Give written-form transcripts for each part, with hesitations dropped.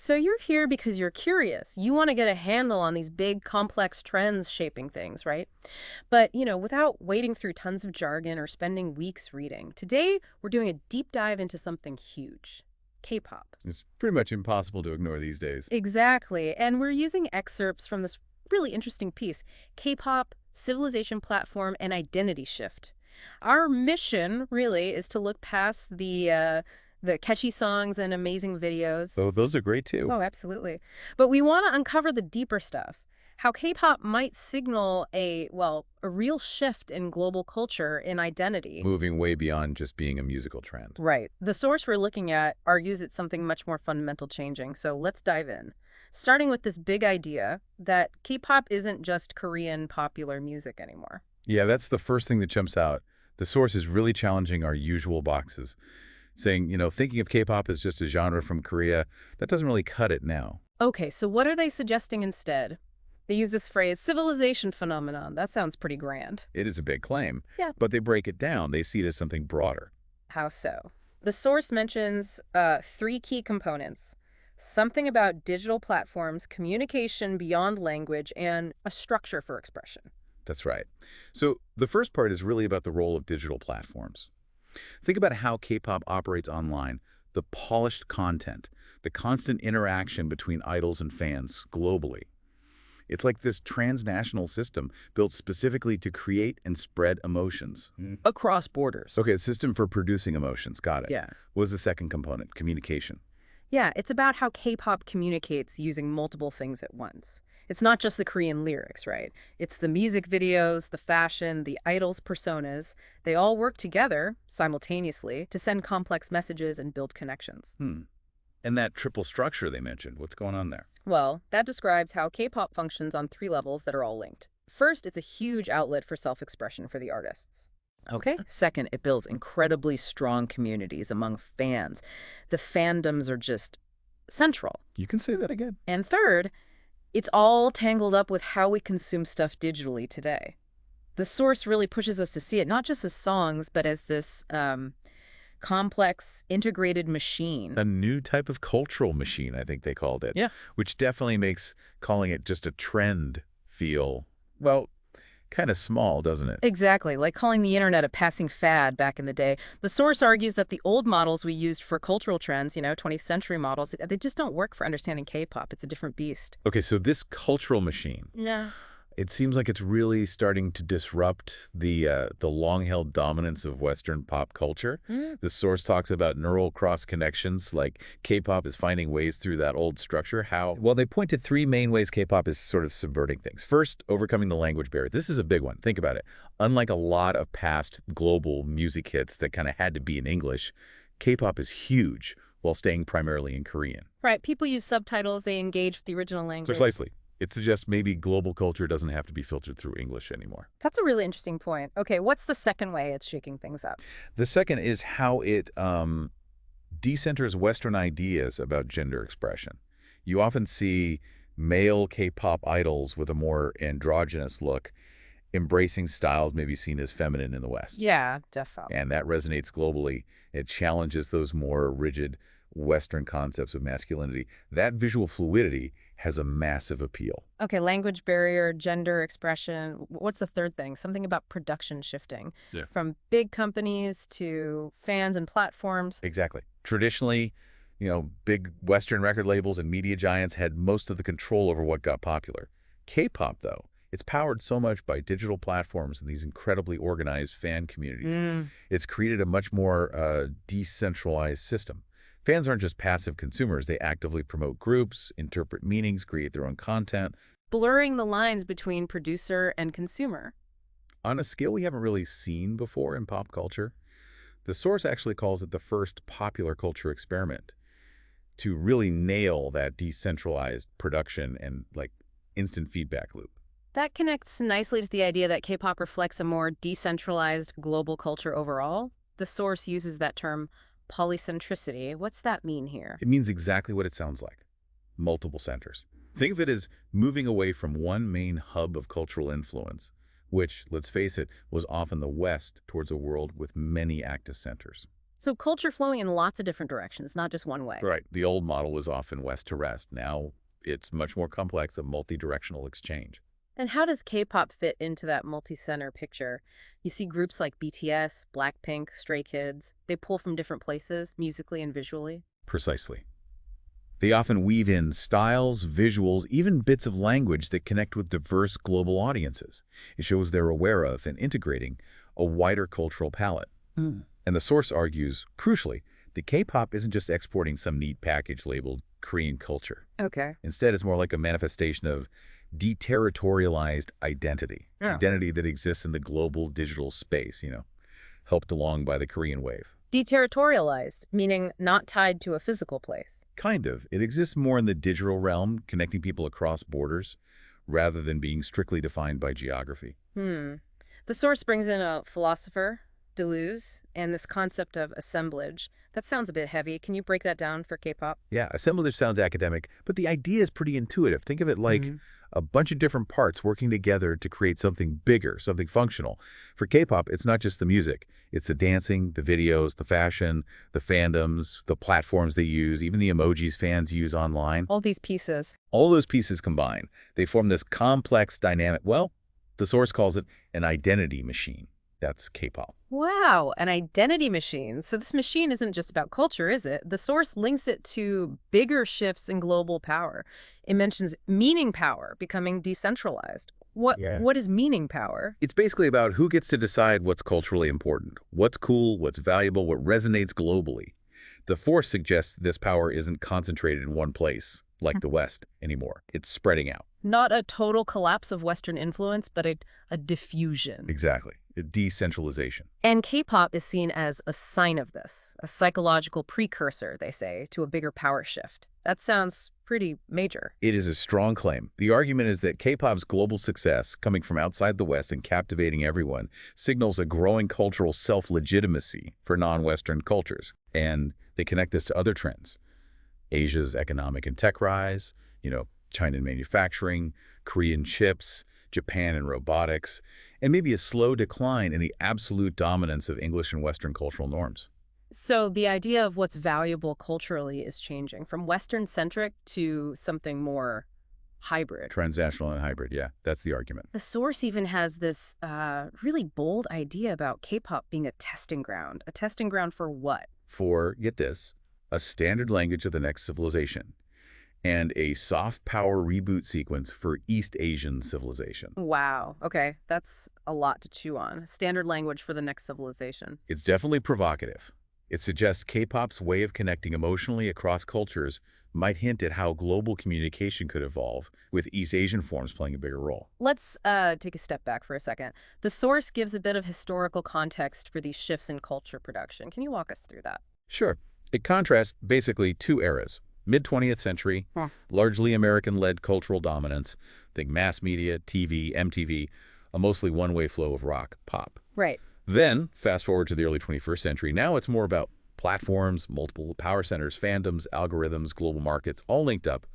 So you're here because you're curious. You want to get a handle on these big, complex trends shaping things, right? But, without wading through tons of jargon or spending weeks reading, today we're doing a deep dive into something huge: K-pop. It's pretty much impossible to ignore these days. Exactly. And we're using excerpts from this really interesting piece: K-pop, Civilization Platform, and Identity Shift. Our mission, really, is to look past the catchy songs and amazing videos. Oh, those are great too. Oh, absolutely. But we want to uncover the deeper stuff. How K-pop might signal a real shift in global culture, in identity. Moving way beyond just being a musical trend. Right. The source we're looking at argues it's something much more fundamental changing. So let's dive in. Starting with this big idea that K-pop isn't just Korean popular music anymore. Yeah, that's the first thing that jumps out. The source is really challenging our usual boxes, saying, thinking of K-pop as just a genre from Korea, that doesn't really cut it now. Okay, so what are they suggesting instead? They use this phrase, civilization phenomenon. That sounds pretty grand. It is a big claim, Yeah. but they break it down. They see it as something broader. How so? The source mentions three key components: something about digital platforms, communication beyond language, and a structure for expression. That's right. So the first part is really about the role of digital platforms. Think about how K-pop operates online, the polished content, the constant interaction between idols and fans globally. It's like this transnational system built specifically to create and spread emotions. Across borders. Okay, a system for producing emotions. Got it. Yeah. What was the second component? Communication. Yeah, it's about how K-pop communicates using multiple things at once. It's not just the Korean lyrics, right? It's the music videos, the fashion, the idols' personas. They all work together simultaneously to send complex messages and build connections. And that triple structure they mentioned, what's going on there? Well, that describes how K-pop functions on three levels that are all linked. First, it's a huge outlet for self-expression for the artists. Okay. Second, it builds incredibly strong communities among fans. The fandoms are just central. You can say that again. And third, it's all tangled up with how we consume stuff digitally today. The source really pushes us to see it not just as songs, but as this complex, integrated machine. A new type of cultural machine, I think they called it. Yeah. Which definitely makes calling it just a trend feel, well, kind of small, doesn't it? Exactly, like calling the internet a passing fad back in the day. The source argues that the old models we used for cultural trends, 20th century models, they just don't work for understanding K-pop. It's a different beast. Okay, so this cultural machine, Yeah. it seems like it's really starting to disrupt the long-held dominance of Western pop culture. The source talks about neural cross-connections, like K-pop is finding ways through that old structure. How? Well, they point to three main ways K-pop is sort of subverting things. First, overcoming the language barrier. This is a big one. Think about it. Unlike a lot of past global music hits that kind of had to be in English, K-pop is huge while staying primarily in Korean. Right, people use subtitles, they engage with the original language. Precisely. It suggests maybe global culture doesn't have to be filtered through English anymore. That's a really interesting point. Okay, what's the second way it's shaking things up? The second is how it decenters Western ideas about gender expression. You often see male K-pop idols with a more androgynous look, embracing styles maybe seen as feminine in the West. Yeah, definitely. And that resonates globally. It challenges those more rigid Western concepts of masculinity. That visual fluidity has a massive appeal. Okay, language barrier, gender expression. What's the third thing? Something about production shifting. Yeah. From big companies to fans and platforms. Exactly. Traditionally, big Western record labels and media giants had most of the control over what got popular. K-pop, though, it's powered so much by digital platforms and these incredibly organized fan communities. It's created a much more decentralized system. Fans aren't just passive consumers. They actively promote groups, interpret meanings, create their own content. Blurring the lines between producer and consumer. On a scale we haven't really seen before in pop culture, the source actually calls it the first popular culture experiment to really nail that decentralized production and instant feedback loop. That connects nicely to the idea that K-pop reflects a more decentralized global culture overall. The source uses that term polycentricity. What's that mean here? It means exactly what it sounds like. Multiple centers. Think of it as moving away from one main hub of cultural influence, which, let's face it, was often the West, towards a world with many active centers. So culture flowing in lots of different directions, not just one way. Right. The old model was often west to west. Now it's much more complex, a multi-directional exchange. And how does K-pop fit into that multi-center picture? You see groups like BTS, Blackpink, Stray Kids. They pull from different places, musically and visually. Precisely. They often weave in styles, visuals, even bits of language that connect with diverse global audiences. It shows they're aware of and integrating a wider cultural palette. Mm. And the source argues, crucially, that K-pop isn't just exporting some neat package labeled Korean culture. Okay. Instead, it's more like a manifestation of deterritorialized identity, Yeah. identity that exists in the global digital space, helped along by the Korean wave. Deterritorialized, meaning not tied to a physical place. Kind of. It exists more in the digital realm, connecting people across borders, rather than being strictly defined by geography. The source brings in a philosopher, Deleuze, and this concept of assemblage. That sounds a bit heavy. Can you break that down for K-pop? Yeah, assemblage sounds academic, but the idea is pretty intuitive. Think of it like a bunch of different parts working together to create something bigger, something functional. For K-pop, it's not just the music. It's the dancing, the videos, the fashion, the fandoms, the platforms they use, even the emojis fans use online. All these pieces. All those pieces combine. They form this complex dynamic. Well, the source calls it an identity machine. That's K-pop. Wow, an identity machine. So this machine isn't just about culture, is it? The source links it to bigger shifts in global power. It mentions meaning power becoming decentralized. What is meaning power? It's basically about who gets to decide what's culturally important, what's cool, what's valuable, what resonates globally. The force suggests this power isn't concentrated in one place, like the West, anymore. It's spreading out. Not a total collapse of Western influence, but a diffusion. Exactly. A decentralization. And K-pop is seen as a sign of this, a psychological precursor, they say, to a bigger power shift. That sounds pretty major. It is a strong claim. The argument is that K-pop's global success, coming from outside the West and captivating everyone, signals a growing cultural self-legitimacy for non-Western cultures. And they connect this to other trends. Asia's economic and tech rise, China in manufacturing, Korean chips, Japan in robotics, and maybe a slow decline in the absolute dominance of English and Western cultural norms. So the idea of what's valuable culturally is changing from Western-centric to something more hybrid. Transnational and hybrid, yeah, that's the argument. The source even has this really bold idea about K-pop being a testing ground. A testing ground for what? For, get this, a standard language of the next civilization, and a soft power reboot sequence for East Asian civilization. Wow. Okay, that's a lot to chew on. Standard language for the next civilization. It's definitely provocative. It suggests K-pop's way of connecting emotionally across cultures might hint at how global communication could evolve, with East Asian forms playing a bigger role. Let's take a step back for a second. The source gives a bit of historical context for these shifts in culture production. Can you walk us through that? Sure. It contrasts basically two eras. Mid-20th century, largely American-led cultural dominance. Think mass media, TV, MTV, a mostly one-way flow of rock, pop. Right. Then, fast forward to the early 21st century, now it's more about platforms, multiple power centers, fandoms, algorithms, global markets, all linked up.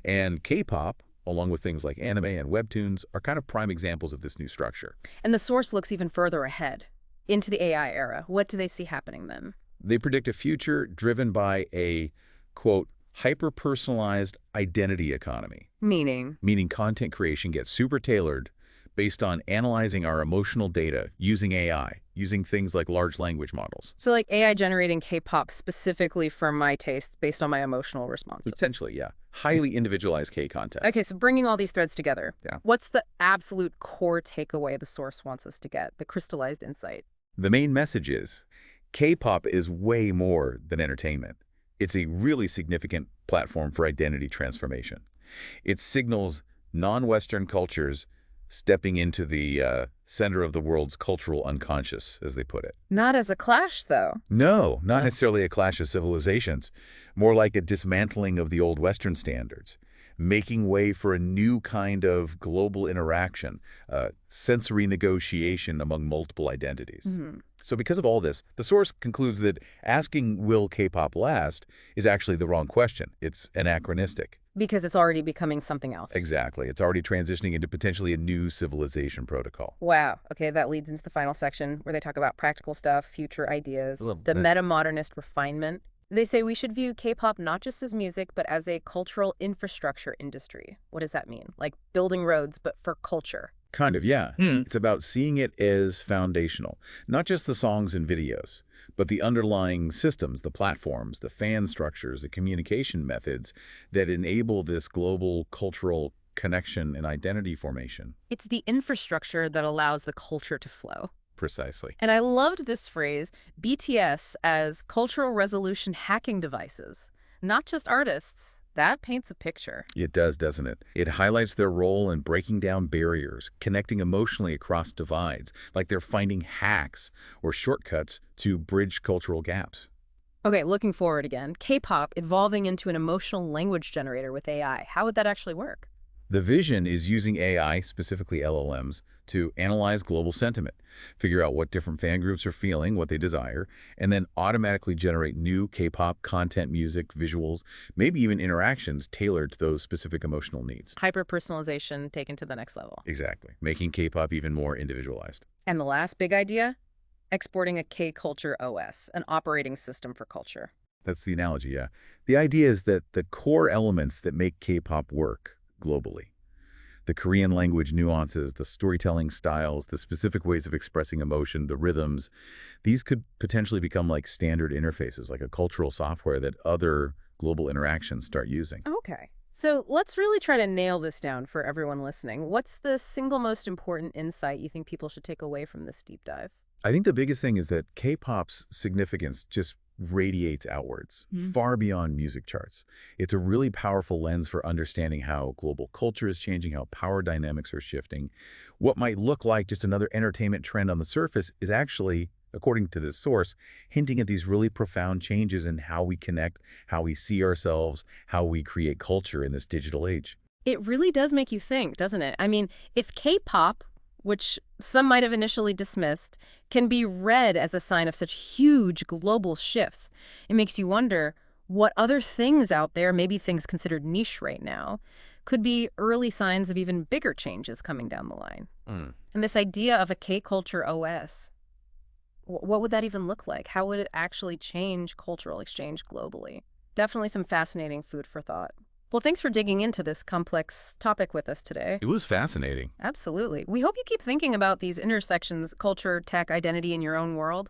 And K-pop, along with things like anime and webtoons, are kind of prime examples of this new structure. And the source looks even further ahead, into the AI era. What do they see happening then? They predict a future driven by a, quote, hyper-personalized identity economy. Meaning? Meaning content creation gets super tailored based on analyzing our emotional data using AI, using things like large language models. So like AI generating K-pop specifically for my taste based on my emotional response. Potentially, yeah. Highly individualized K-content. Okay, so bringing all these threads together, Yeah. What's the absolute core takeaway the source wants us to get, the crystallized insight? The main message is K-pop is way more than entertainment. It's a really significant platform for identity transformation. It signals non-Western cultures stepping into the center of the world's cultural unconscious, as they put it. Not as a clash, though. No, not necessarily a clash of civilizations. More like a dismantling of the old Western standards, making way for a new kind of global interaction, sensory negotiation among multiple identities. So because of all this, the source concludes that asking will K-pop last is actually the wrong question. It's anachronistic. Because it's already becoming something else. Exactly. It's already transitioning into potentially a new civilization protocol. Wow. Okay, that leads into the final section where they talk about practical stuff, future ideas, I love the that. meta-modernist refinement. They say we should view K-pop not just as music, but as a cultural infrastructure industry. What does that mean? Like building roads, but for culture. Kind of, yeah. It's about seeing it as foundational, not just the songs and videos, but the underlying systems, the platforms, the fan structures, the communication methods that enable this global cultural connection and identity formation. It's the infrastructure that allows the culture to flow. Precisely. And I loved this phrase, BTS, as cultural resolution hacking devices, not just artists. That paints a picture. It does, doesn't it? It highlights their role in breaking down barriers, connecting emotionally across divides, like they're finding hacks or shortcuts to bridge cultural gaps. Okay, looking forward again. K-pop evolving into an emotional language generator with AI. How would that actually work? The vision is using AI, specifically LLMs, to analyze global sentiment, figure out what different fan groups are feeling, what they desire, and then automatically generate new K-pop content, music, visuals, maybe even interactions tailored to those specific emotional needs. Hyper-personalization taken to the next level. Exactly, making K-pop even more individualized. And the last big idea? Exporting a K-culture OS, an operating system for culture. That's the analogy, yeah. The idea is that the core elements that make K-pop work globally, the Korean language nuances, the storytelling styles, the specific ways of expressing emotion, the rhythms, these could potentially become like standard interfaces, like a cultural software that other global interactions start using. Okay. So let's really try to nail this down for everyone listening. What's the single most important insight you think people should take away from this deep dive? I think the biggest thing is that K-pop's significance just radiates outwards, far beyond music charts. It's a really powerful lens for understanding how global culture is changing, how power dynamics are shifting. What might look like just another entertainment trend on the surface is actually, according to this source, hinting at these really profound changes in how we connect, how we see ourselves, how we create culture in this digital age. It really does make you think, doesn't it? I mean, if K-pop, which some might have initially dismissed, can be read as a sign of such huge global shifts, it makes you wonder what other things out there, maybe things considered niche right now, could be early signs of even bigger changes coming down the line. And this idea of a K-culture OS, what would that even look like? How would it actually change cultural exchange globally? Definitely some fascinating food for thought. Well, thanks for digging into this complex topic with us today. It was fascinating. Absolutely. We hope you keep thinking about these intersections, culture, tech, identity in your own world.